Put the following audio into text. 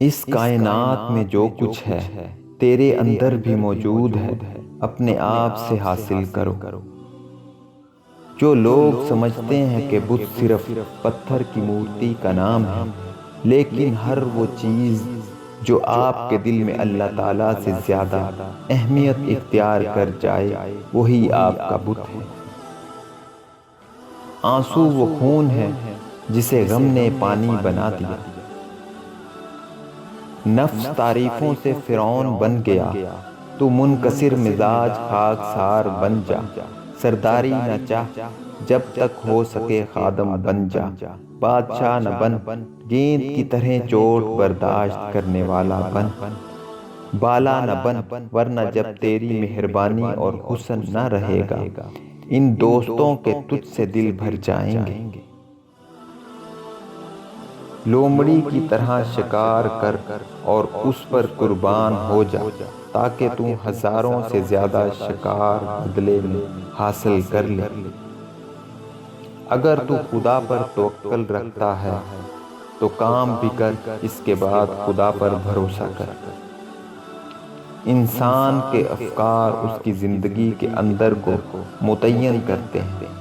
اس کائنات میں جو کچھ ہے تیرے اندر بھی موجود ہے، اپنے آپ سے حاصل کرو۔ جو لوگ سمجھتے ہیں کہ بت صرف پتھر کی مورتی کا نام ہے، لیکن ہر وہ چیز جو آپ کے دل میں اللہ تعالیٰ سے زیادہ اہمیت اختیار کر جائے وہی آپ کا بت ہے۔ آنسو وہ خون ہے جسے غم نے پانی بنا دیا، نفس تعریفوں سے فرعون بن گیا، تو منکسر مزاج خاکسار بن جا، سرداری نہ چاہ جب تک ہو سکے خادم بن جا، بادشاہ نہ بن گیند کی طرح چوٹ برداشت کرنے والا بن، بالا نہ بن ورنہ جب تیری مہربانی اور حسن نہ رہے گا ان دوستوں کے تجھ سے دل بھر جائیں گے۔ لومڑی کی طرح شکار کر اور اس پر قربان ہو جا، تاکہ تو ہزاروں سے زیادہ شکار بدلے میں حاصل کر لے۔ اگر تو خدا پر توکل رکھتا ہے تو کام بھی کر، اس کے بعد خدا پر بھروسہ کر۔ انسان کے افکار اس کی زندگی کے اندر کو متعین کرتے ہیں۔